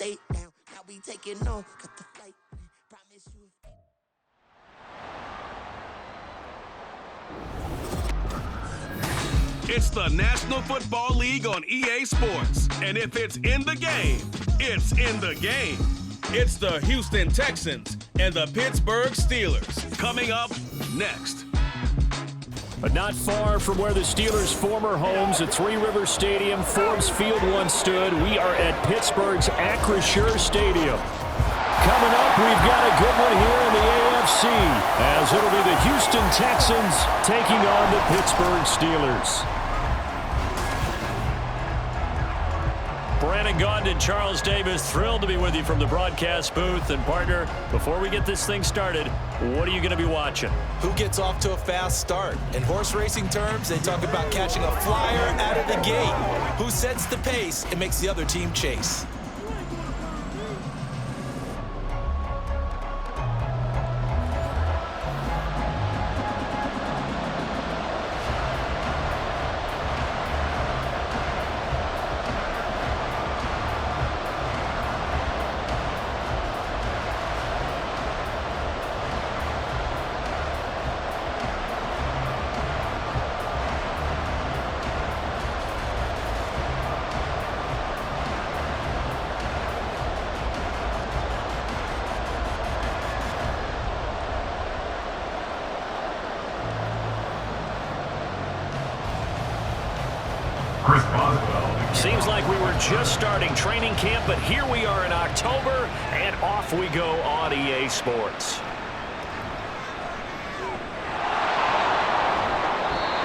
stay down. Now we taking off, got the flight. Promise you. It's the National Football League on EA Sports. And if it's in the game, it's in the game. It's the Houston Texans and the Pittsburgh Steelers. Coming up next. But not far from where the Steelers' former homes at Three Rivers Stadium, Forbes Field once stood, we are at Pittsburgh's Acrisure Stadium. Coming up, we've got a good one here in the AFC, as it'll be the Houston Texans taking on the Pittsburgh Steelers. Brandon Gaudin and Charles Davis, thrilled to be with you from the broadcast booth. And partner, before we get this thing started, what are you going to be watching? Who gets off to a fast start? In horse racing terms, they talk about catching a flyer out of the gate. Who sets the pace and makes the other team chase? Seems like we were just starting training camp, but here we are in October, and off we go on EA Sports.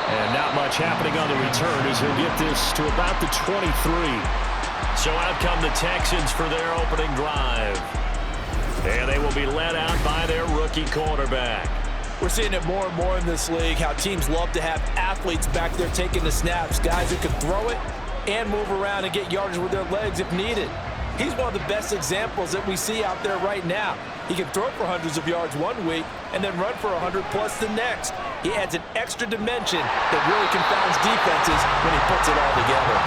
And not much happening on the return as he'll get this to about the 23. So out come the Texans for their opening drive. And they will be led out by their rookie quarterback. We're seeing it more and more in this league, how teams love to have athletes back there taking the snaps, guys who can throw it and move around and get yardage with their legs if needed. He's one of the best examples that we see out there right now. He can throw for hundreds of yards one week and then run for 100 plus the next. He adds an extra dimension that really confounds defenses when he puts it all together.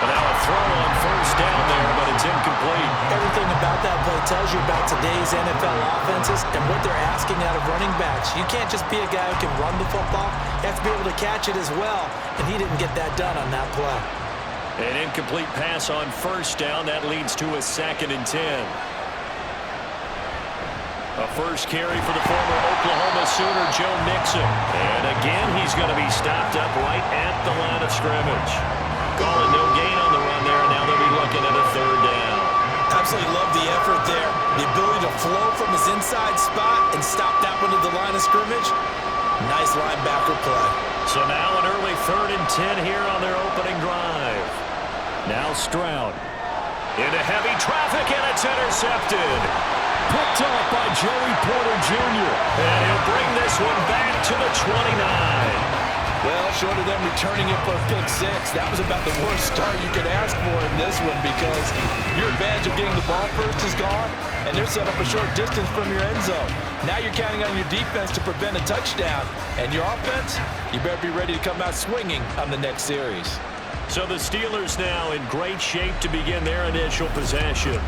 But now a throw on first down there, but it's incomplete. Everything about that play tells you about today's NFL offenses and what they're asking out of running backs. You can't just be a guy who can run the football. You have to be able to catch it as well, and he didn't get that done on that play. An incomplete pass on first down. That leads to a 2nd and 10. A first carry for the former Oklahoma Sooner, Joe Mixon. And again, he's going to be stopped up right at the line of scrimmage. Calling no gain on the run there, and now they'll be looking at a 3rd down. Absolutely love the effort there. The ability to flow from his inside spot and stop that one to the line of scrimmage. Nice linebacker play. So now an early 3rd and 10 here on their opening drive. Now Stroud. Into heavy traffic, and it's intercepted. Picked up by Joey Porter Jr. And he'll bring this one back to the 29. Well, short of them returning it for a pick 6, that was about the worst start you could ask for in this one because your advantage of getting the ball first is gone, and they're set up a short distance from your end zone. Now you're counting on your defense to prevent a touchdown, and your offense, you better be ready to come out swinging on the next series. So the Steelers now in great shape to begin their initial possession.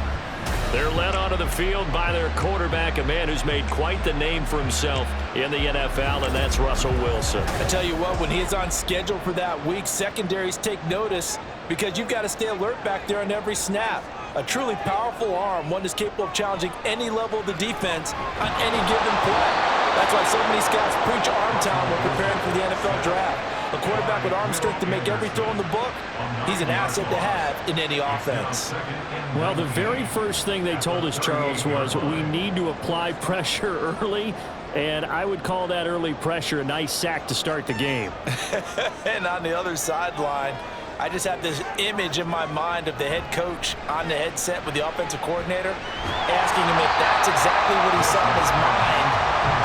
They're led onto the field by their quarterback, a man who's made quite the name for himself in the NFL, and that's Russell Wilson. I tell you what, when he's on schedule for that week, secondaries take notice because you've got to stay alert back there on every snap. A truly powerful arm, one that's capable of challenging any level of the defense on any given play. That's why so many scouts preach arm talent when preparing for the NFL draft. A quarterback with arm strength to make every throw in the book, he's an asset to have in any offense. Well, the very first thing they told us, Charles, was we need to apply pressure early, and I would call that early pressure a nice sack to start the game. And on the other sideline, I just have this image in my mind of the head coach on the headset with the offensive coordinator asking him if that's exactly what he saw in his mind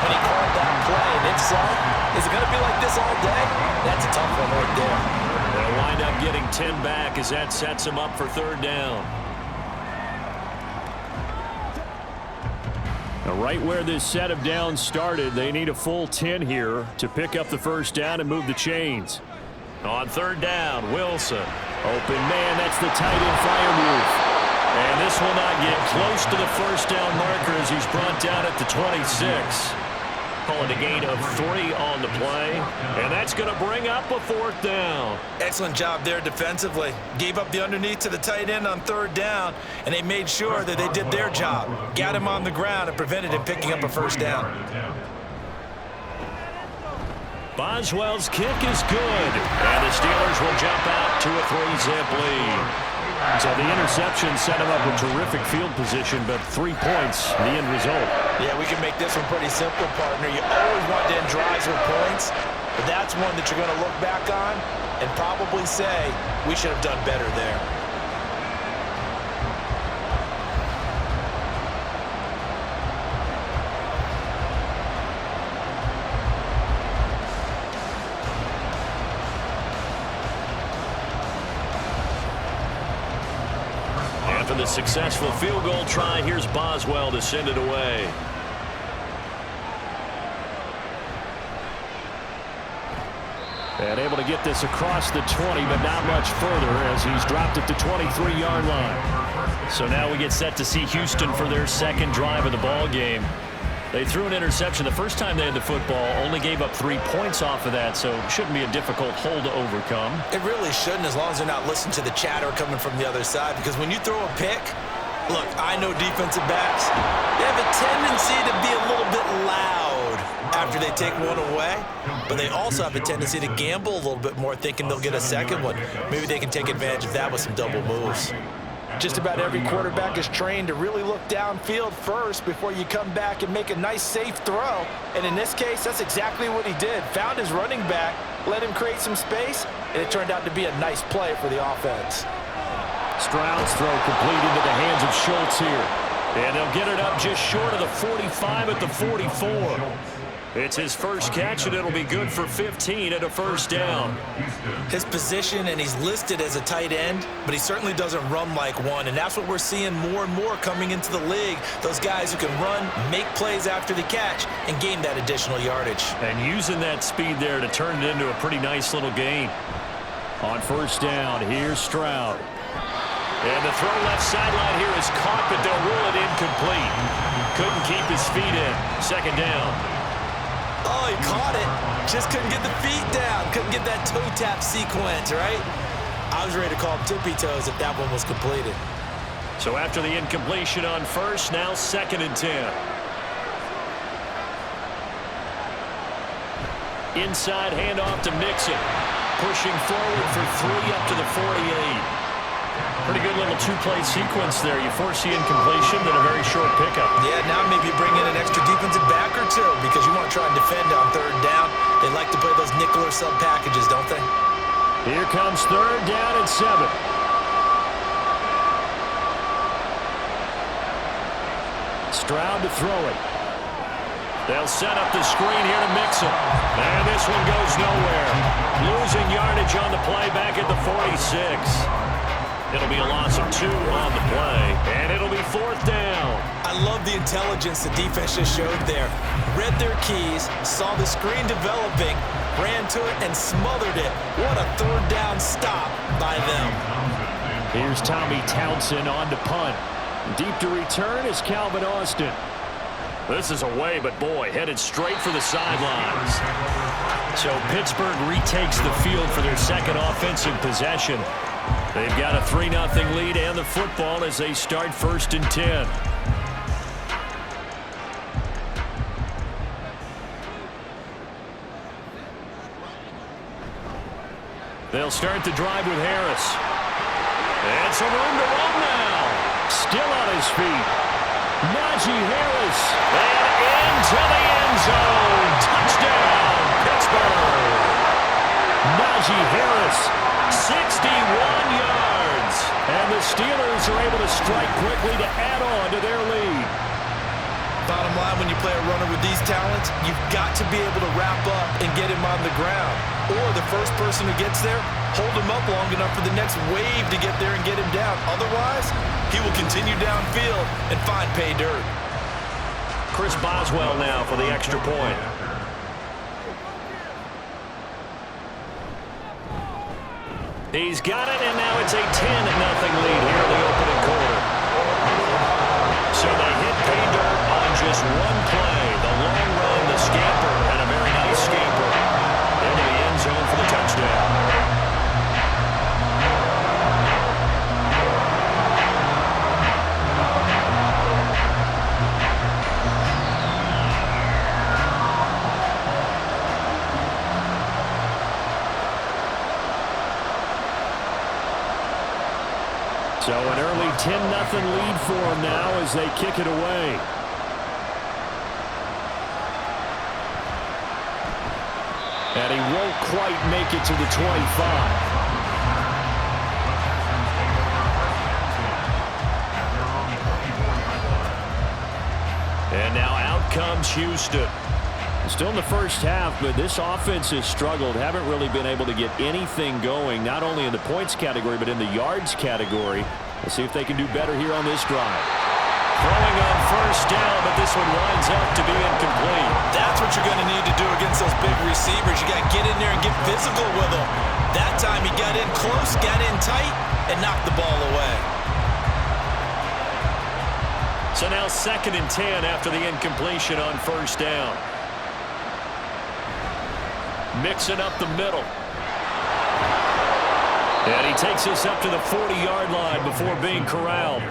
when he called that play. And if so, is it going to be like this all day? That's a tough one right there. They'll wind up getting 10 back as that sets them up for 3rd down. Now, right where this set of downs started, they need a full 10 here to pick up the first down and move the chains. On 3rd down, Wilson. Open man, that's the tight end flyer move. And this will not get close to the first down marker as he's brought down at the 26. Calling a gain of 3 on the play. And that's going to bring up a 4th down. Excellent job there defensively. Gave up the underneath to the tight end on 3rd down, and they made sure that they did their job. Got him on the ground and prevented him picking up a 1st down. Boswell's kick is good. And the Steelers will jump out to a 3-zip lead. So the interception set him up with terrific field position, but 3 points, the end result. Yeah, we can make this one pretty simple, partner. You always want to end drives with points, but that's one that you're going to look back on and probably say, we should have done better there. After the successful field goal try, here's Boswell to send it away. And able to get this across the 20, but not much further as he's dropped at the 23-yard line. So now we get set to see Houston for their 2nd drive of the ball game. They threw an interception the first time they had the football, only gave up 3 points off of that, so it shouldn't be a difficult hole to overcome. It really shouldn't, as long as they're not listening to the chatter coming from the other side, because when you throw a pick, look, I know defensive backs, they have a tendency to be a little bit loud after they take one away, but they also have a tendency to gamble a little bit more, thinking they'll get a 2nd one. Maybe they can take advantage of that with some double moves. Just about every quarterback is trained to really look downfield first before you come back and make a nice, safe throw. And in this case, that's exactly what he did. Found his running back, let him create some space, and it turned out to be a nice play for the offense. Stroud's throw complete into the hands of Schultz here. And they'll get it up just short of the 45 at the 44. It's his first catch, and it'll be good for 15 at a 1st down. His position, and he's listed as a tight end, but he certainly doesn't run like one, and that's what we're seeing more and more coming into the league. Those guys who can run, make plays after the catch, and gain that additional yardage. And using that speed there to turn it into a pretty nice little gain. On 1st down, here's Stroud. And the throw left sideline here is caught, but they'll rule it incomplete. Couldn't keep his feet in. 2nd down. Oh, he caught it. Just couldn't get the feet down. Couldn't get that toe tap sequence, right? I was ready to call him tippy toes if that one was completed. So after the incompletion on 1st, now 2nd and 10. Inside handoff to Mixon. Pushing forward for 3 up to the 48. Pretty good little 2-play sequence there. You force the incompletion, then a very short pickup. Yeah, now maybe bring in an extra defensive back or 2 because you want to try and defend on 3rd down. They like to play those nickel or sub packages, don't they? Here comes 3rd down and 7. Stroud to throw it. They'll set up the screen here to Mixon. And this one goes nowhere. Losing yardage on the play back at the 46. It'll be a loss of 2 on the play, and it'll be 4th down. I love the intelligence the defense just showed there. Read their keys, saw the screen developing, ran to it, and smothered it. What a 3rd down stop by them. Here's Tommy Townsend on to punt. Deep to return is Calvin Austin. This is away, but boy, headed straight for the sidelines. So Pittsburgh retakes the field for their 2nd offensive possession. They've got a 3-0 lead and the football as they start 1st and 10. They'll start the drive with Harris. And some room to run now. Still on his feet. Najee Harris. And into the end zone. Touchdown, Pittsburgh. Najee Harris. 61 yards. And the Steelers are able to strike quickly to add on to their lead. Bottom line, when you play a runner with these talents, you've got to be able to wrap up and get him on the ground. Or the first person who gets there, hold him up long enough for the next wave to get there and get him down. Otherwise, he will continue downfield and find pay dirt. Chris Boswell now for the extra point. He's got it, and now it's a 10-0 lead here in the opening quarter. So an early 10-0 lead for them now as they kick it away. And he won't quite make it to the 25. And now out comes Houston. Still in the first half, but this offense has struggled. Haven't really been able to get anything going, not only in the points category, but in the yards category. Let's see if they can do better here on this drive. Throwing on first down, but this one winds up to be incomplete. That's what you're going to need to do against those big receivers. You got to get in there and get physical with them. That time he got in close, got in tight, and knocked the ball away. So now 2nd and 10 after the incompletion on first down. Mixing up the middle. And he takes us up to the 40-yard line before being corralled.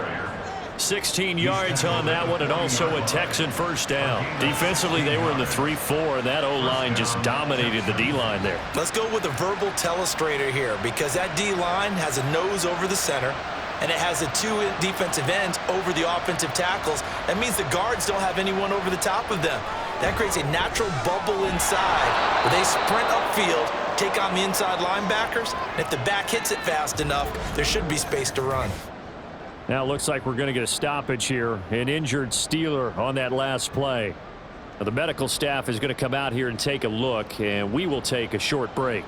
16 yards on that one, and also a Texan first down. Defensively, they were in the 3-4, and that O-line just dominated the D-line there. Let's go with a verbal telestrator here, because that D-line has a nose over the center, and it has the 2 defensive ends over the offensive tackles. That means the guards don't have anyone over the top of them. That creates a natural bubble inside where they sprint upfield, take on the inside linebackers, and if the back hits it fast enough, there should be space to run. Now it looks like we're going to get a stoppage here. An injured Steeler on that last play. Now, the medical staff is going to come out here and take a look, and we will take a short break.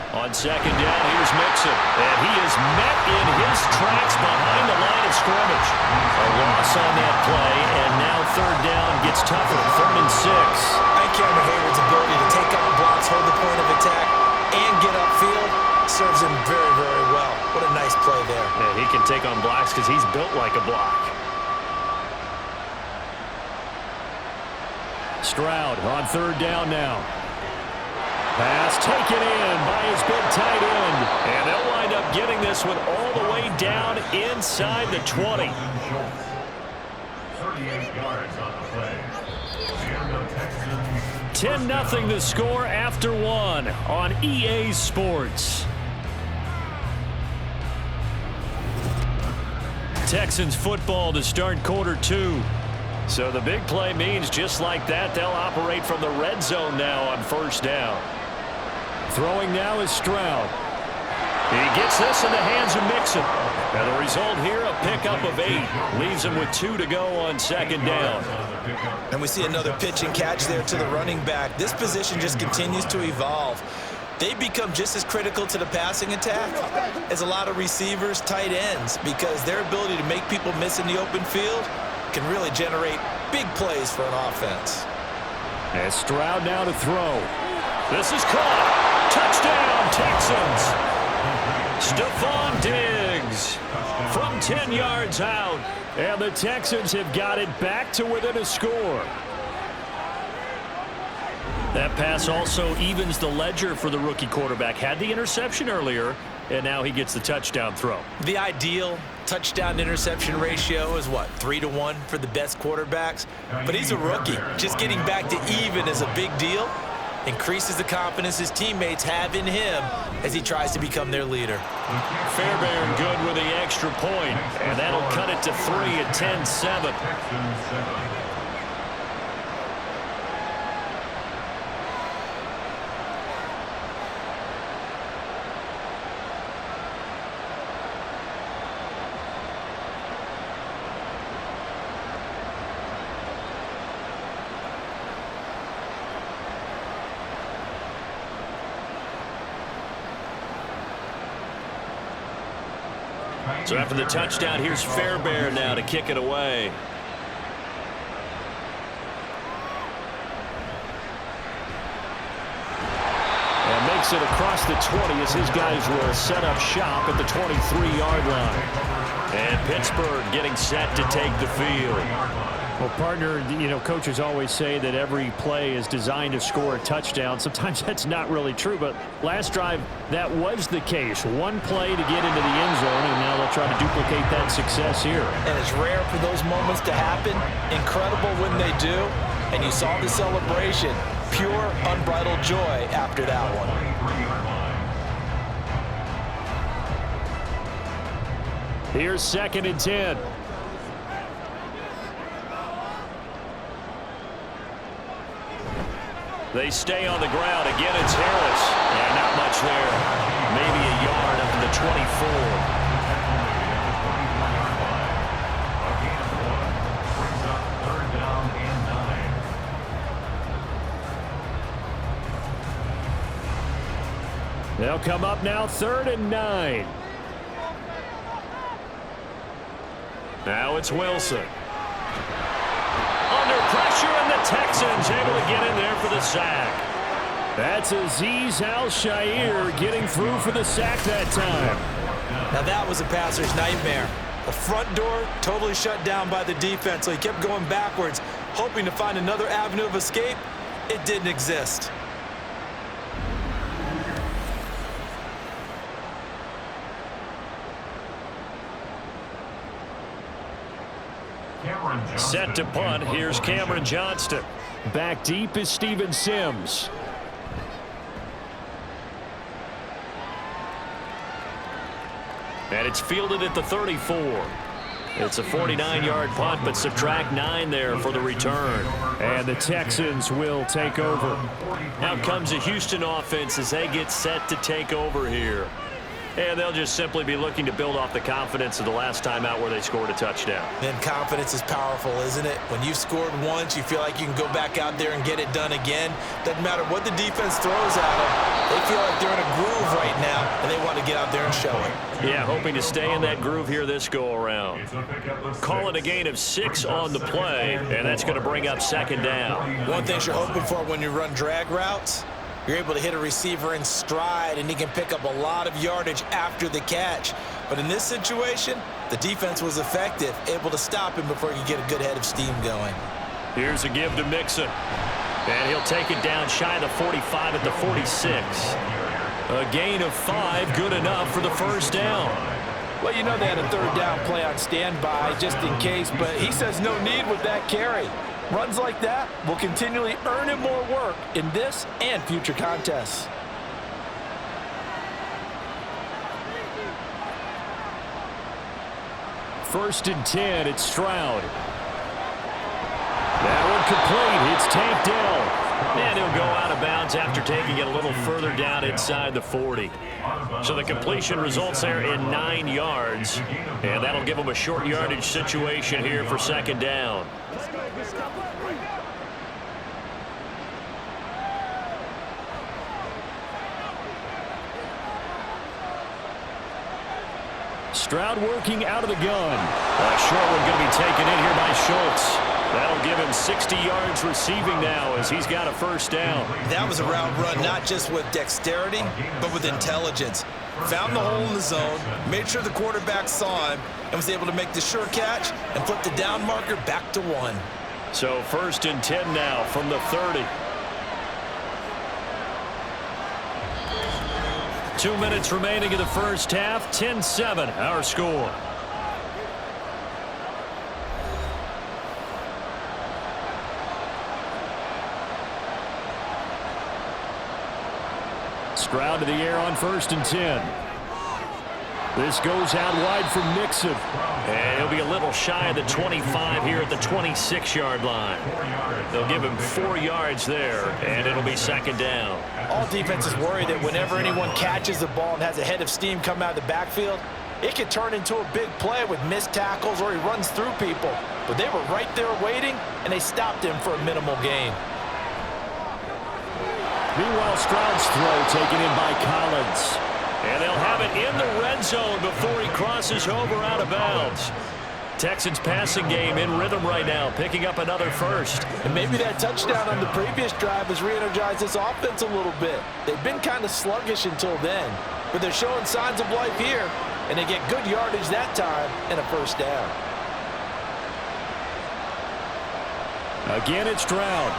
On second down, here's Mixon. And he is met in his tracks behind the line of scrimmage. A loss on that play, and now third down gets tougher. 3rd and 6. I think Cameron Hayward's ability to take out blocks, hold the point of attack, and get upfield serves him very, very well. What a nice play there. Yeah, he can take on blocks because he's built like a block. Stroud on third down now. Pass taken in by his big tight end. And they'll wind up getting this one all the way down inside the 20. 38 yards on the play. 10-0 the score after 1 on EA Sports. Texans football to start Q2. So the big play means just like that, they'll operate from the red zone now on first down. Throwing now is Stroud. He gets this in the hands of Mixon. And the result here, a pickup of 8. Leaves him with 2 to go on second down. And we see another pitch and catch there to the running back. This position just continues to evolve. They become just as critical to the passing attack as a lot of receivers, tight ends, because their ability to make people miss in the open field can really generate big plays for an offense. And Stroud now to throw. This is caught. Touchdown, Texans. Stephon Diggs from 10 yards out. And the Texans have got it back to within a score. That pass also evens the ledger for the rookie quarterback. Had the interception earlier, and now he gets the touchdown throw. The ideal touchdown-interception ratio is, what, 3-to-1 for the best quarterbacks? But he's a rookie. Just getting back to even is a big deal. Increases the confidence his teammates have in him as he tries to become their leader. Fairbairn good with the extra point, and that'll cut it to 3 at 10-7. So after the touchdown, here's Fairbairn now to kick it away. And makes it across the 20 as his guys will set up shop at the 23-yard line. And Pittsburgh getting set to take the field. Well, partner, you know, coaches always say that every play is designed to score a touchdown. Sometimes that's not really true, but last drive, that was the case. One play to get into the end zone, and now they'll try to duplicate that success here. And it's rare for those moments to happen. Incredible when they do. And you saw the celebration. Pure, unbridled joy after that one. Here's 2nd and 10. They stay on the ground. Again, it's Harris. Yeah, not much there. Maybe a yard up to the 24. They'll come up now 3rd and 9. Now it's Wilson. Under pressure, and the Texans able to get in there for the sack. That's Azeez Al-Shaair getting through for the sack that time. Now that was a passer's nightmare. The front door totally shut down by the defense, so he kept going backwards, hoping to find another avenue of escape. It didn't exist. Set to punt. Here's Cameron Johnston. Back deep is Steven Sims. And it's fielded at the 34. It's a 49-yard punt, but subtract 9 there for the return. And the Texans will take over. Out comes the Houston offense as they get set to take over here. And they'll just simply be looking to build off the confidence of the last time out where they scored a touchdown. Then confidence is powerful, isn't it? When you've scored once, you feel like you can go back out there and get it done again. Doesn't matter what the defense throws at them. They feel like they're in a groove right now, and they want to get out there and show it. Yeah, hoping to stay in that groove here this go-around. Call it a gain of 6 on the play, and that's going to bring up 2nd down. One thing you're hoping for when you run drag routes, you're able to hit a receiver in stride, and he can pick up a lot of yardage after the catch. But in this situation, the defense was effective, able to stop him before you get a good head of steam going. Here's a give to Mixon. And he'll take it down shy of the 45 at the 46. A gain of 5, good enough for the 1st down. Well, you know they had a 3rd down play on standby just in case, but he says no need with that carry. Runs like that will continually earn him more work in this and future contests. First and 10, it's Stroud. That one complete. It's Tank and he'll go out of bounds after taking it a little further down inside the 40. So the completion results there in 9 yards, and that'll give him a short yardage situation here for 2nd down. Stroud working out of the gun. A short one going to be taken in here by Schultz. That'll give him 60 yards receiving now as he's got a 1st down. That was a route run not just with dexterity, but with intelligence. Found the hole in the zone, made sure the quarterback saw him, and was able to make the sure catch and flip the down marker back to 1. So 1st and 10 now from the 30. 2 minutes remaining in the 1st half. 10-7 our score. Stroud to the air on 1st and 10. This goes out wide for Mixon. And he'll be a little shy of the 25 here at the 26-yard line. They'll give him 4 yards there, and it'll be 2nd down. All defenses worry that whenever anyone catches the ball and has a head of steam come out of the backfield, it can turn into a big play with missed tackles or he runs through people. But they were right there waiting, and they stopped him for a minimal gain. Meanwhile, Stroud's throw taken in by Collins. And they'll have it in the red zone before he crosses over out of bounds. Texans passing game in rhythm right now, picking up another 1st. And maybe that touchdown on the previous drive has re-energized this offense a little bit. They've been kind of sluggish until then, but they're showing signs of life here, and they get good yardage that time and a 1st down. Again, it's Stroud.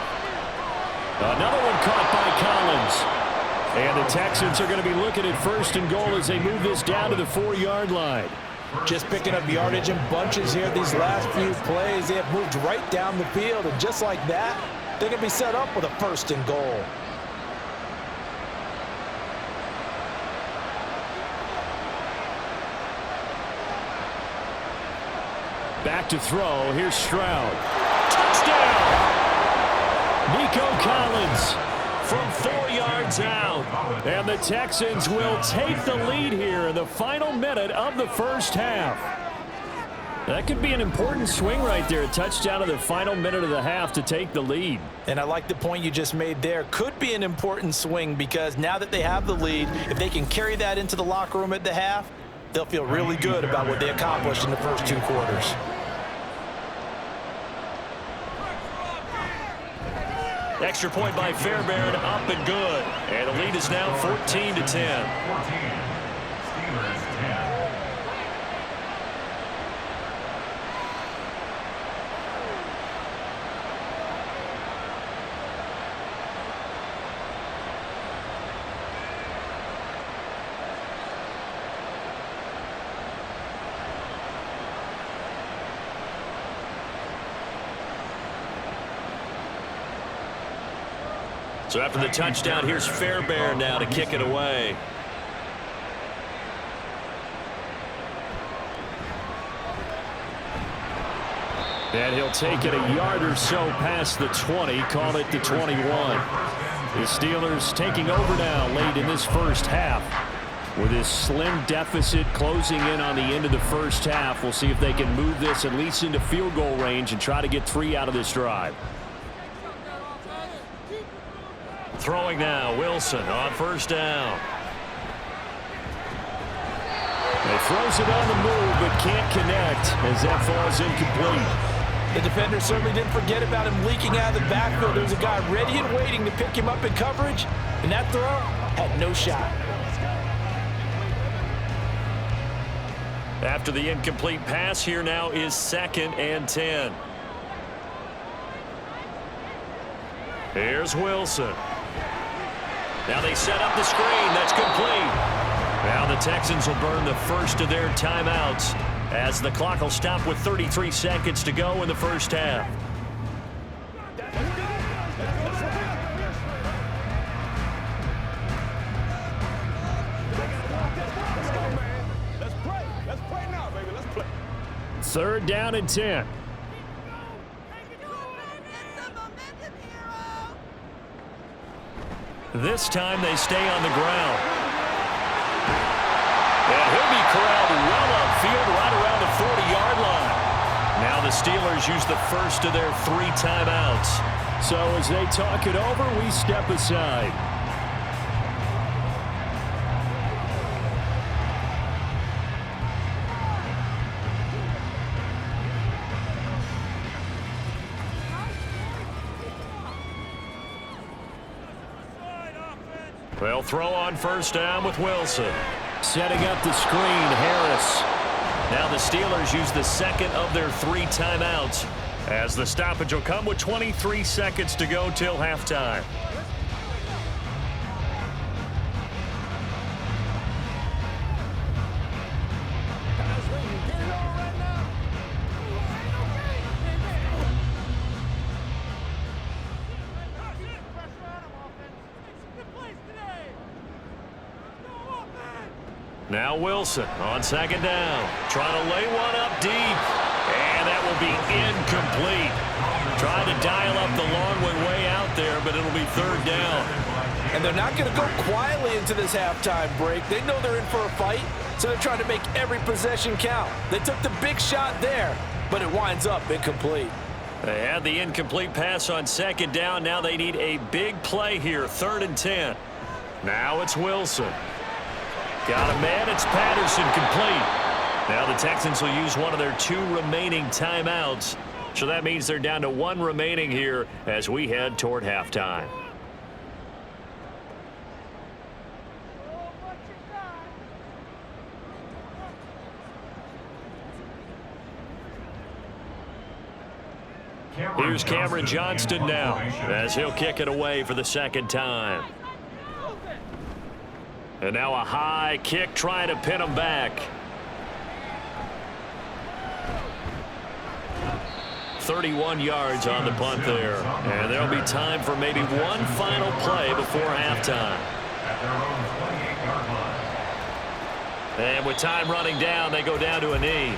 Another one caught by Collins. And the Texans are going to be looking at 1st and goal as they move this down to the 4-yard line. Just picking up yardage in bunches here these last few plays. They have moved right down the field, and just like that, they're going to be set up with a 1st and goal. Back to throw. Here's Stroud. Touchdown! Nico Collins from 4 yards out. And the Texans will take the lead here in the final minute of the first half. That could be an important swing right there. A touchdown in the final minute of the half to take the lead. And I like the point you just made there. Could be an important swing because now that they have the lead, if they can carry that into the locker room at the half, they'll feel really good about what they accomplished in the first 2 quarters. Extra point by Fairbairn, up and good. And the lead is now 14-10. So after the touchdown, here's Fairbairn now to kick it away. And he'll take it a yard or so past the 20, call it the 21. The Steelers taking over now late in this first half. With this slim deficit closing in on the end of the first half, we'll see if they can move this at least into field goal range and try to get 3 out of this drive. Throwing now, Wilson on first down. He throws it on the move, but can't connect as that falls incomplete. The defender certainly didn't forget about him leaking out of the backfield. There was a guy ready and waiting to pick him up in coverage, and that throw had no shot. After the incomplete pass, here now is 2nd and 10. Here's Wilson. Now they set up the screen. That's complete. Now the Texans will burn the first of their timeouts as the clock will stop with 33 seconds to go in the first half. Let's play. Let's play now, baby. Let's play. 3rd down and 10. This time they stay on the ground. And he'll be corralled well upfield right around the 40-yard line. Now the Steelers use the first of their 3 timeouts. So as they talk it over, we step aside. They'll throw on first down with Wilson. Setting up the screen, Harris. Now the Steelers use the second of their 3 timeouts as the stoppage will come with 23 seconds to go till halftime. Now Wilson on 2nd down, trying to lay one up deep, and that will be incomplete. Trying to dial up the long one way out there, but it'll be 3rd down. And they're not going to go quietly into this halftime break. They know they're in for a fight, so they're trying to make every possession count. They took the big shot there, but it winds up incomplete. They had the incomplete pass on 2nd down. Now they need a big play here, 3rd and 10. Now it's Wilson. Got a man, it's Patterson, complete. Now the Texans will use one of their 2 remaining timeouts. So that means they're down to 1 remaining here as we head toward halftime. Here's Cameron Johnston now as he'll kick it away for the 2nd time. And now a high kick trying to pin him back. 31 yards on the punt there. And there'll be time for maybe one final play before halftime. And with time running down, they go down to a knee.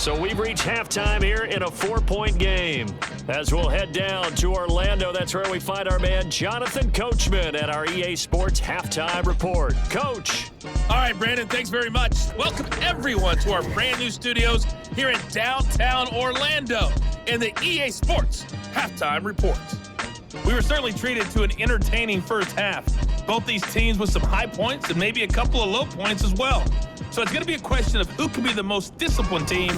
So we've reached halftime here in a 4-point game. As we'll head down to Orlando, that's where we find our man Jonathan Coachman at our EA Sports Halftime Report. Coach. All right, Brandon, thanks very much. Welcome everyone to our brand new studios here in downtown Orlando in the EA Sports Halftime Report. We were certainly treated to an entertaining first half. Both these teams with some high points and maybe a couple of low points as well. So it's going to be a question of who can be the most disciplined team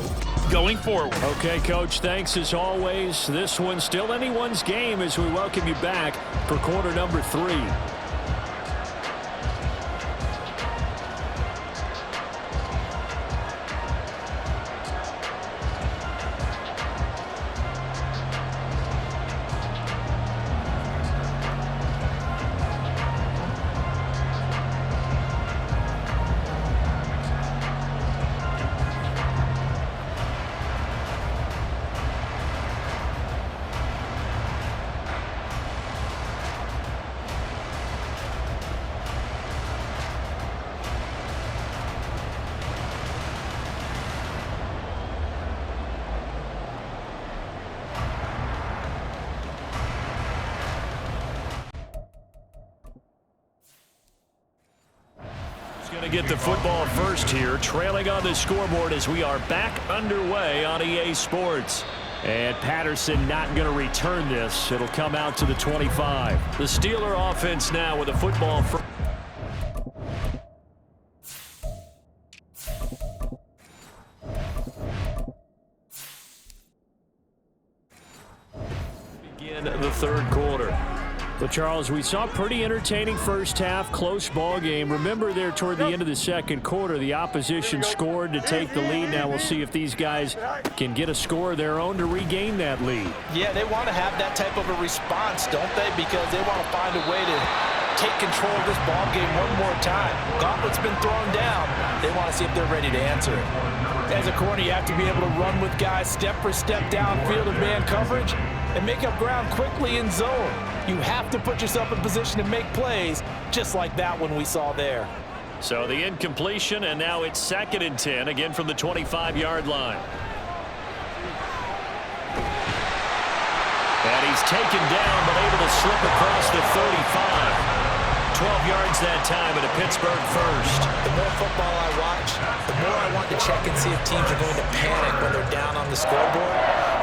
going forward. Okay, Coach, thanks as always. This one's still anyone's game as we welcome you back for quarter number 3. Going to get the football first here, trailing on the scoreboard as we are back underway on EA Sports. And Patterson not going to return this. It'll come out to the 25. The Steeler offense now with a football first. Begin the third quarter. But, Charles, we saw a pretty entertaining first half, close ball game. Remember there toward the end of the second quarter, the opposition scored to take the lead. Now we'll see if these guys can get a score of their own to regain that lead. Yeah, they want to have that type of a response, don't they? Because they want to find a way to take control of this ball game one more time. Gauntlet's been thrown down. They want to see if they're ready to answer it. As a corner, you have to be able to run with guys step for step downfield in man coverage and make up ground quickly in zone. You have to put yourself in position to make plays, just like that one we saw there. So the incompletion, and now it's 2nd and 10, again from the 25-yard line. And he's taken down, but able to slip across the 35. 12 yards that time, and a Pittsburgh first. The more football I watch, the more I want to check and see if teams are going to panic when they're down on the scoreboard.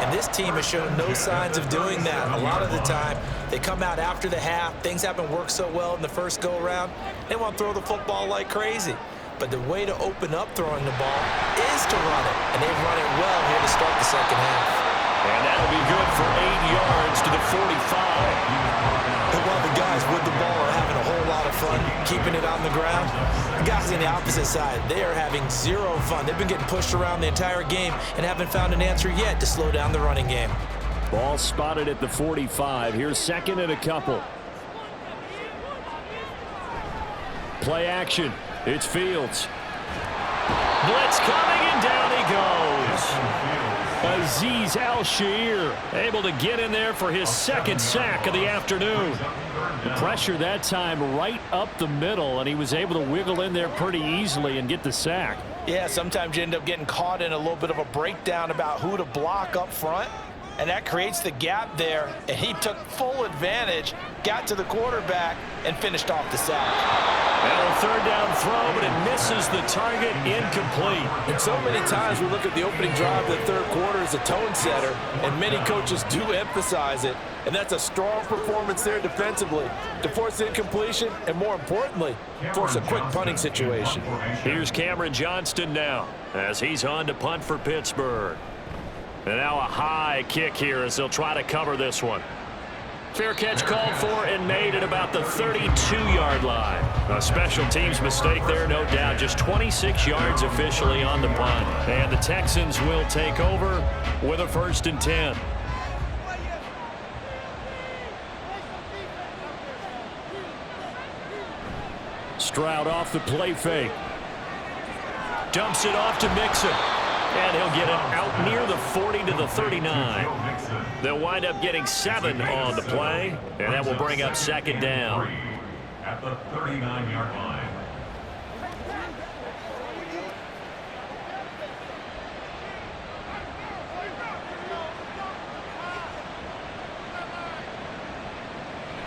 And this team has shown no signs of doing that. A lot of the time, they come out after the half. Things haven't worked so well in the first go-around. They want to throw the football like crazy. But the way to open up throwing the ball is to run it. And they've run it well here to start the second half. And that'll be good for 8 yards to the 45. And while the guys with the ball are having a whole lot of fun keeping it on the ground, the guys on the opposite side, they are having zero fun. They've been getting pushed around the entire game and haven't found an answer yet to slow down the running game. Ball spotted at the 45. Here's 2nd and a couple. Play action. It's Fields. Blitz coming, and down he goes. Azeez Al-Shaair able to get in there for his 2nd sack of the afternoon. The pressure that time right up the middle, and he was able to wiggle in there pretty easily and get the sack. Yeah, sometimes you end up getting caught in a little bit of a breakdown about who to block up front, and that creates the gap there, and he took full advantage, got to the quarterback, and finished off the sack. And a 3rd down throw, but it misses the target, incomplete. And so many times we look at the opening drive of the third quarter as a tone setter, and many coaches do emphasize it, and that's a strong performance there defensively to force incompletion and, more importantly, force a quick punting situation. Here's Cameron Johnston now as he's on to punt for Pittsburgh. And now a high kick here as they'll try to cover this one. Fair catch called for and made at about the 32-yard line. A special teams mistake there, no doubt. Just 26 yards officially on the punt. And the Texans will take over with a 1st and 10. Stroud off the play fake. Dumps it off to Mixon. And he'll get it out near the 40 to the 39. They'll wind up getting 7 on the play, and that will bring up 2nd down. At the 39-yard line.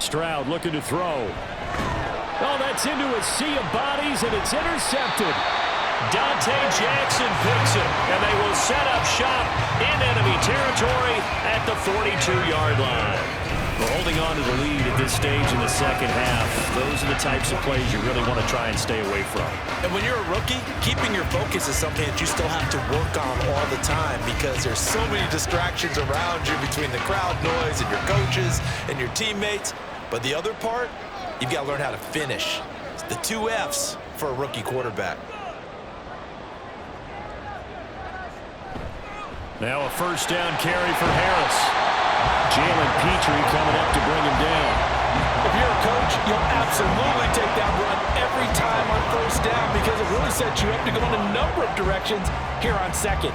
Stroud looking to throw. Oh, that's into a sea of bodies, and it's intercepted. Dante Jackson picks it, and they will set up shop in enemy territory at the 42-yard line. We're holding on to the lead at this stage in the second half. Those are the types of plays you really want to try and stay away from. And when you're a rookie, keeping your focus is something that you still have to work on all the time because there's so many distractions around you between the crowd noise and your coaches and your teammates. But the other part, you've got to learn how to finish. It's the 2 F's for a rookie quarterback. Now a first down carry for Harris. Jalen Petrie coming up to bring him down. If you're a coach, you'll absolutely take that run every time on first down because it really sets you up to go in a number of directions here on second.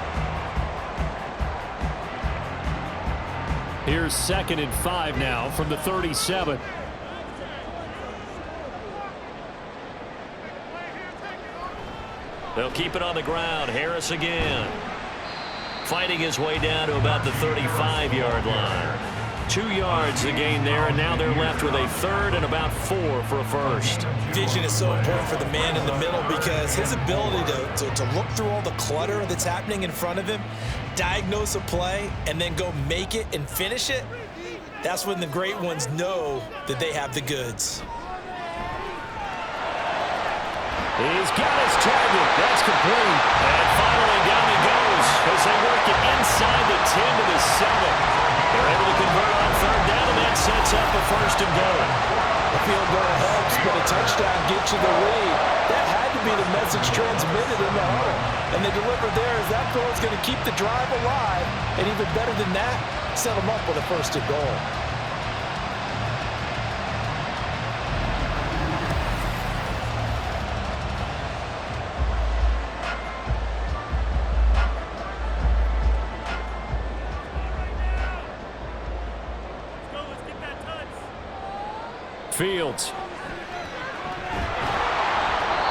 Here's 2nd and 5 now from the 37. They'll keep it on the ground. Harris again. Fighting his way down to about the 35-yard line. 2 yards to gain there, and now they're left with a 3rd and about 4 for a first. Vision is so important for the man in the middle because his ability to look through all the clutter that's happening in front of him, diagnose a play, and then go make it and finish it, that's when the great ones know that they have the goods. He's got his target. That's complete. And finally down he goes as they work it inside the 10 to the 7. They're able to convert on 3rd down, and that sets up a 1st and goal. The field goal helps, but a touchdown gets you the lead. That had to be the message transmitted in the huddle. And they delivered there as that throw is going to keep the drive alive. And even better than that, set them up with a 1st and goal. Fields.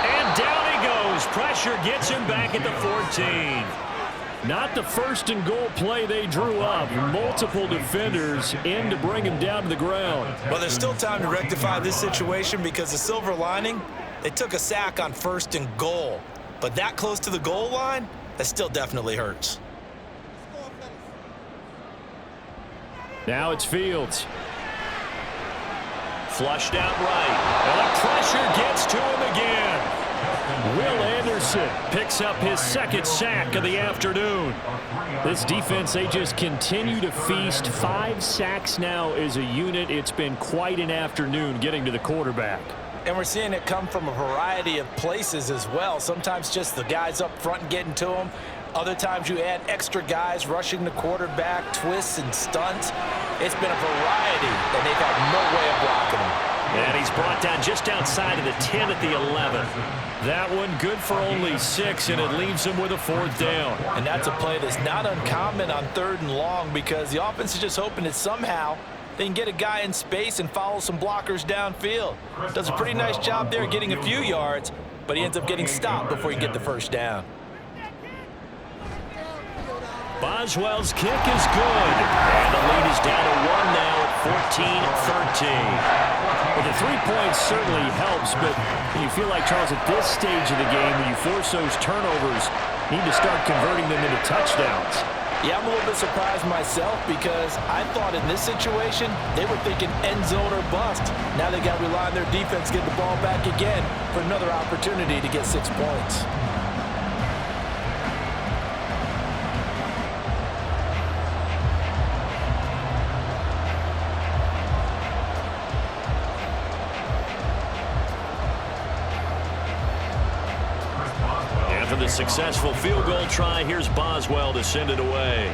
And down he goes. Pressure gets him back at the 14. Not the 1st and goal play they drew up. Multiple defenders in to bring him down to the ground. Well, there's still time to rectify this situation because the silver lining, they took a sack on 1st and goal. But that close to the goal line, that still definitely hurts. Now it's Fields. Flushed out right. And the pressure gets to him again. Will Anderson picks up his 2nd sack of the afternoon. This defense, they just continue to feast. 5 sacks now as a unit. It's been quite an afternoon getting to the quarterback. And we're seeing it come from a variety of places as well. Sometimes just the guys up front and getting to him. Other times you add extra guys rushing the quarterback, twists and stunts. It's been a variety, and they've had no way of blocking him. And he's brought down just outside of the 10 at the 11. That one good for only 6, and it leaves him with a 4th down. And that's a play that's not uncommon on 3rd and long because the offense is just hoping that somehow they can get a guy in space and follow some blockers downfield. Does a pretty nice job there getting a few yards, but he ends up getting stopped before he can get the 1st down. Boswell's kick is good. And the lead is down to 1 now at 14-13. Well, the 3 points certainly helps, but you feel like, Charles, at this stage of the game, when you force those turnovers, you need to start converting them into touchdowns. Yeah, I'm a little bit surprised myself because I thought in this situation, they were thinking end zone or bust. Now they got to rely on their defense, get the ball back again for another opportunity to get 6 points. For the successful field goal try, here's Boswell to send it away.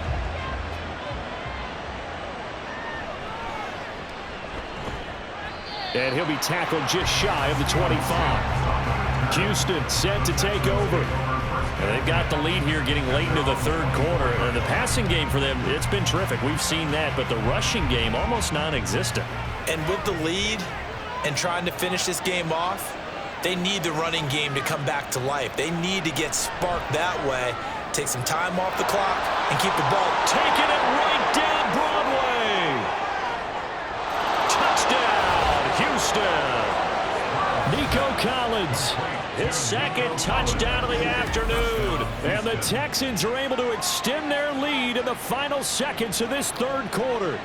And he'll be tackled just shy of the 25. Houston set to take over. And they've got the lead here getting late into the 3rd quarter. And the passing game for them, it's been terrific. We've seen that, but the rushing game almost non-existent. And with the lead and trying to finish this game off, they need the running game to come back to life. They need to get sparked that way, take some time off the clock, and keep the ball. Taking it right down Broadway. Touchdown. touchdown. Nico Collins, his second touchdown of the afternoon. And the Texans are able to extend their lead in the final seconds of this third quarter.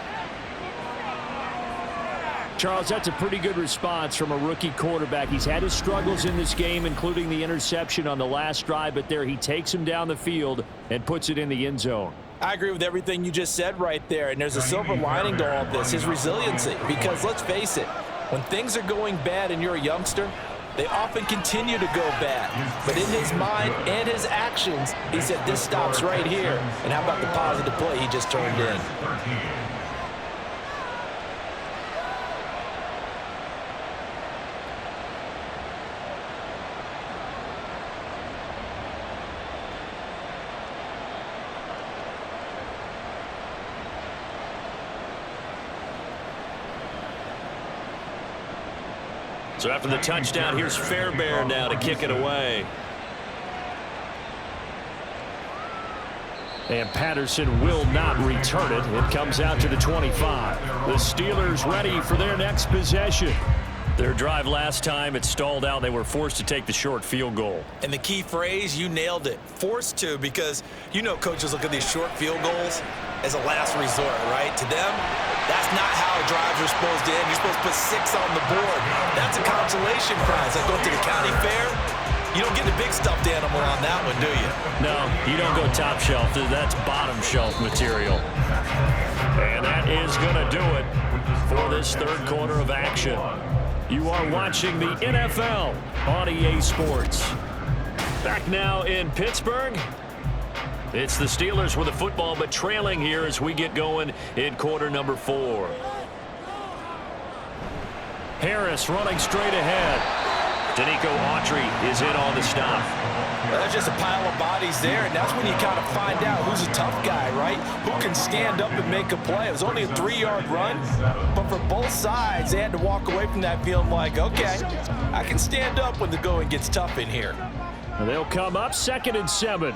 Charles, that's a pretty good response from a rookie quarterback. He's had his struggles in this game, including the interception on the last drive, but there he takes him down the field and puts it in the end zone. I agree with everything you just said right there, and there's a silver lining to all of this, his resiliency. Because let's face it, when things are going bad and you're a youngster, they often continue to go bad. But in his mind and his actions, he said, this stops right here. And how about the positive play he just turned in? So after the touchdown, here's Fairbairn now to kick it away. And Patterson will not return it. It comes out to the 25. The Steelers ready for their next possession. Their drive last time, it stalled out. They were forced to take the short field goal. And the key phrase, you nailed it. Forced to, because you know coaches look at these short field goals as a last resort, right? To them, that's not how drives are supposed to end. You're supposed to put 6 on the board. That's a consolation prize. Like going to the county fair, you don't get the big stuffed animal on that one, do you? No, you don't go top shelf. That's bottom shelf material. And that is going to do it for this third quarter of action. You are watching the NFL on EA Sports. Back now in Pittsburgh. It's the Steelers with the football, but trailing here as we get going in quarter number 4. Harris running straight ahead. Danico Autry is in on the stop. Well, there's just a pile of bodies there, and that's when you kind of find out who's a tough guy, right? Who can stand up and make a play. It was only a 3-yard run, but for both sides, they had to walk away from that feeling like, okay, I can stand up when the going gets tough in here. And they'll come up 2nd and 7.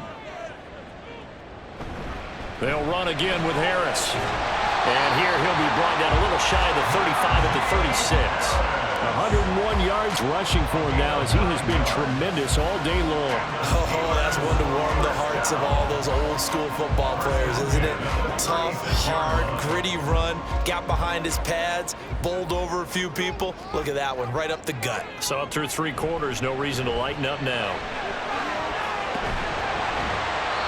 They'll run again with Harris. And here he'll be brought down a little shy of the 35 at the 36. 101 yards rushing for him now as he has been tremendous all day long. Oh, that's one to warm the hearts of all those old school football players, isn't it? Tough, hard, gritty run, got behind his pads, bowled over a few people. Look at that one, right up the gut. Saw it through 3 quarters, no reason to lighten up now.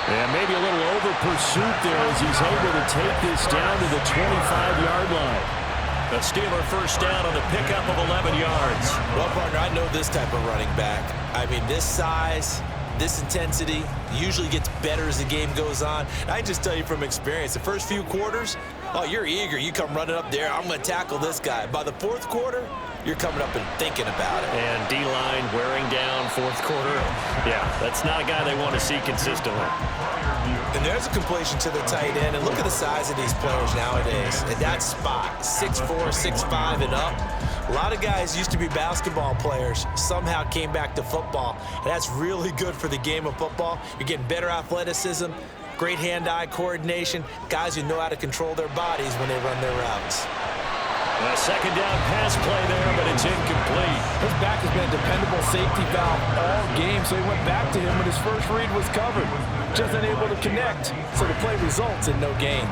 And maybe a little over pursuit there as he's able to take this down to the 25-yard line. A Steeler first down on the pickup of 11 yards. Well, partner, I know this type of running back. I mean, this size, this intensity usually gets better as the game goes on. And I just tell you from experience, the first few quarters, oh, you're eager. You come running up there, I'm going to tackle this guy. By the 4th quarter, you're coming up and thinking about it. And D-line wearing down 4th quarter. Yeah, that's not a guy they want to see consistently. And there's a completion to the tight end. And look at the size of these players nowadays. At that spot, 6'4", 6'5", and up. A lot of guys used to be basketball players, somehow came back to football. And that's really good for the game of football. You're getting better athleticism, great hand-eye coordination, guys who know how to control their bodies when they run their routes. A 2nd down pass play there, but it's incomplete. His back has been a dependable safety valve all game, so he went back to him when his first read was covered. Just unable to connect, so the play results in no gain.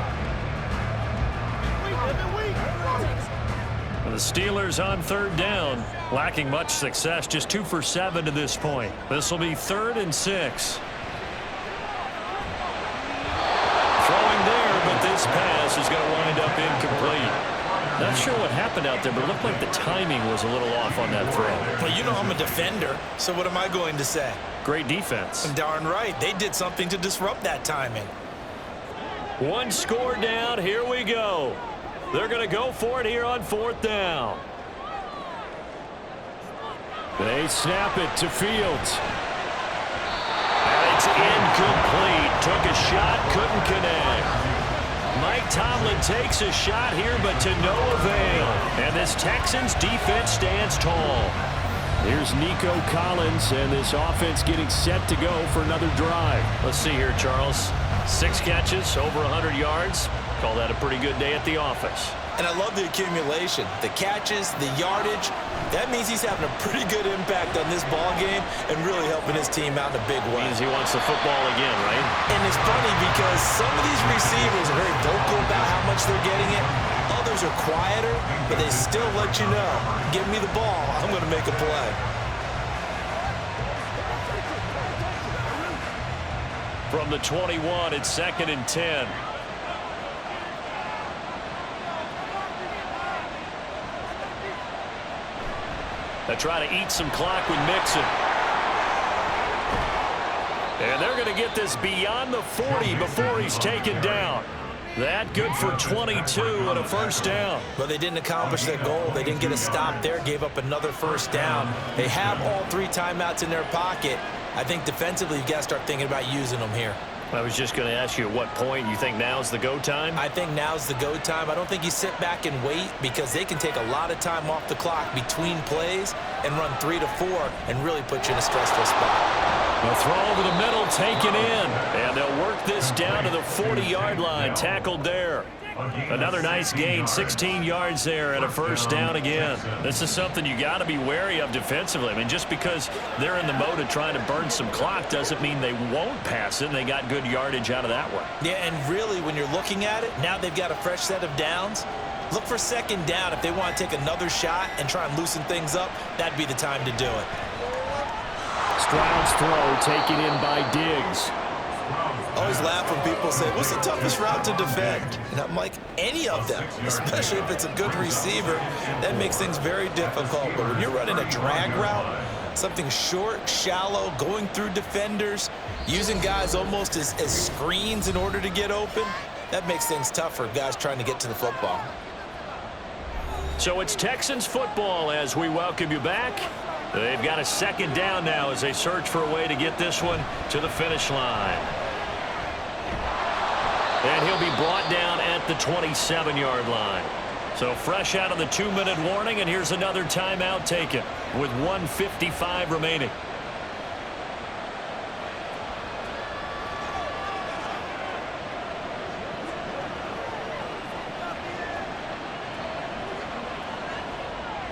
The Steelers on 3rd down, lacking much success, just 2 for 7 to this point. This will be 3rd and 6. Throwing there, but this pass is going to wind up incomplete. Not sure what happened out there, but it looked like the timing was a little off on that throw. Well, you know I'm a defender, so what am I going to say? Great defense. Darn right. They did something to disrupt that timing. 1 score down. Here we go. They're going to go for it here on 4th down. They snap it to Fields. And it's incomplete. Took a shot, couldn't connect. Mike Tomlin takes a shot here, but to no avail. And this Texans defense stands tall. Here's Nico Collins, and this offense getting set to go for another drive. Let's see here, Charles. 6 catches, over 100 yards. Call that a pretty good day at the office. And I love the accumulation, the catches, the yardage. That means he's having a pretty good impact on this ball game and really helping his team out in a big way. Means he wants the football again, right? And it's funny because some of these receivers are very vocal about how much they're getting it. Others are quieter, but they still let you know, give me the ball, I'm going to make a play. From the 21, it's 2nd and 10. They try to eat some clock with Mixon. And they're going to get this beyond the 40 before he's taken down. That good for 22 and a first down. But they didn't accomplish their goal. They didn't get a stop there, gave up another first down. They have all 3 timeouts in their pocket. I think defensively you've got to start thinking about using them here. I was just going to ask you at what point you think now's the go time? I think now's the go time. I don't think you sit back and wait because they can take a lot of time off the clock between plays and run 3 to 4 and really put you in a stressful spot. A throw over the middle, taken in. And they'll work this down to the 40-yard line. Tackled there. Another nice gain, 16 yards there and a first down again. This is something you got to be wary of defensively. I mean, just because they're in the mode of trying to burn some clock doesn't mean they won't pass it. And they got good yardage out of that one. Yeah, and really, when you're looking at it, now they've got a fresh set of downs. Look for 2nd down. If they want to take another shot and try and loosen things up, that'd be the time to do it. Stroud's throw taken in by Diggs. I always laugh when people say, what's the toughest route to defend? And I'm like, any of them, especially if it's a good receiver. That makes things very difficult. But when you're running a drag route, something short, shallow, going through defenders, using guys almost as screens in order to get open, that makes things tough for guys trying to get to the football. So it's Texans football as we welcome you back. They've got a 2nd down now as they search for a way to get this one to the finish line. And he'll be brought down at the 27-yard line. So fresh out of the 2-minute warning, and here's another timeout taken with 1:55 remaining.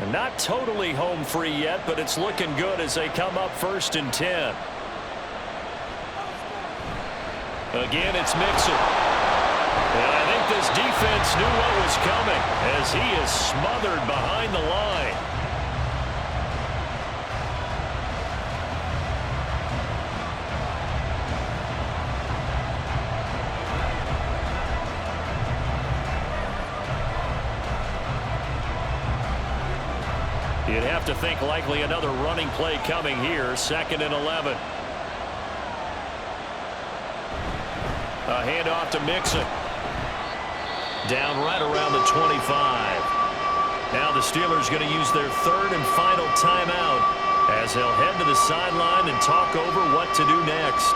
And not totally home free yet, but it's looking good as they come up 1st and 10. Again, it's Mixon. And I think this defense knew what was coming as he is smothered behind the line. You'd have to think likely another running play coming here. 2nd and 11. A handoff to Mixon. Down right around the 25. Now the Steelers going to use their 3rd and final timeout as they'll head to the sideline and talk over what to do next.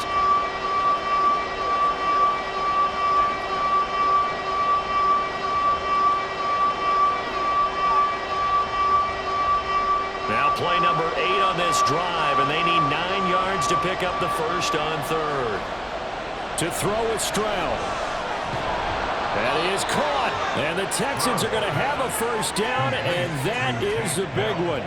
Now play number 8 on this drive, and they need 9 yards to pick up the first on 3rd. To throw is Stroud. That is caught. And the Texans are going to have a first down, and that is the big one,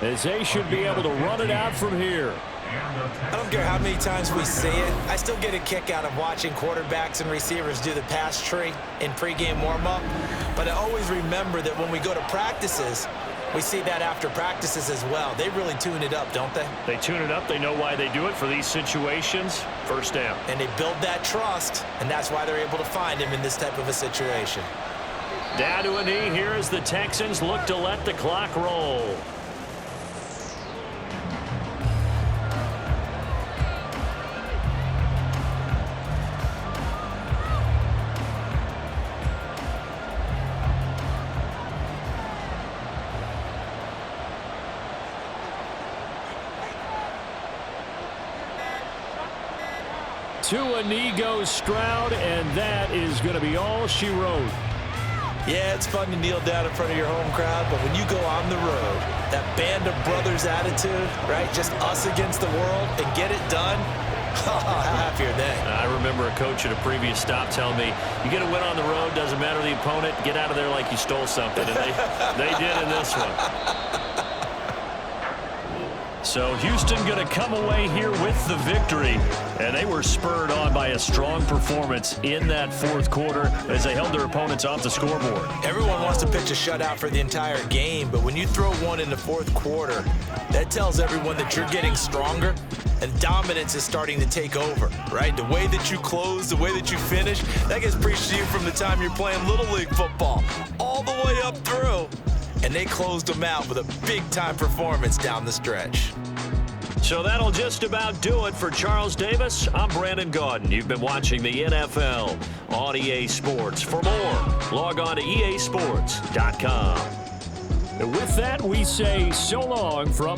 as they should be able to run it out from here. I don't care how many times we see it. I still get a kick out of watching quarterbacks and receivers do the pass tree in pregame warm-up. But I always remember that when we go to practices, we see that after practices as well. They really tune it up, don't they? They tune it up. They know why they do it for these situations. First down. And they build that trust, and that's why they're able to find him in this type of a situation. Down to a knee here as the Texans look to let the clock roll. To a knee goes Stroud, and that is going to be all she wrote. Yeah, it's fun to kneel down in front of your home crowd, but when you go on the road, that band of brothers attitude, right, just us against the world, and get it done, How happy are they? I remember a coach at a previous stop telling me, you get a win on the road, doesn't matter the opponent, get out of there like you stole something. And they did in this one. So Houston going to come away here with the victory, and they were spurred on by a strong performance in that fourth quarter as they held their opponents off the scoreboard. Everyone wants to pitch a shutout for the entire game, but when you throw one in the fourth quarter, that tells everyone that you're getting stronger and dominance is starting to take over, right? The way that you close, the way that you finish, that gets preached to you from the time you're playing Little League football all the way up through. And they closed them out with a big-time performance down the stretch. So that'll just about do it for Charles Davis. I'm Brandon Gaudin. You've been watching the NFL on EA Sports. For more, log on to easports.com. With that, we say so long from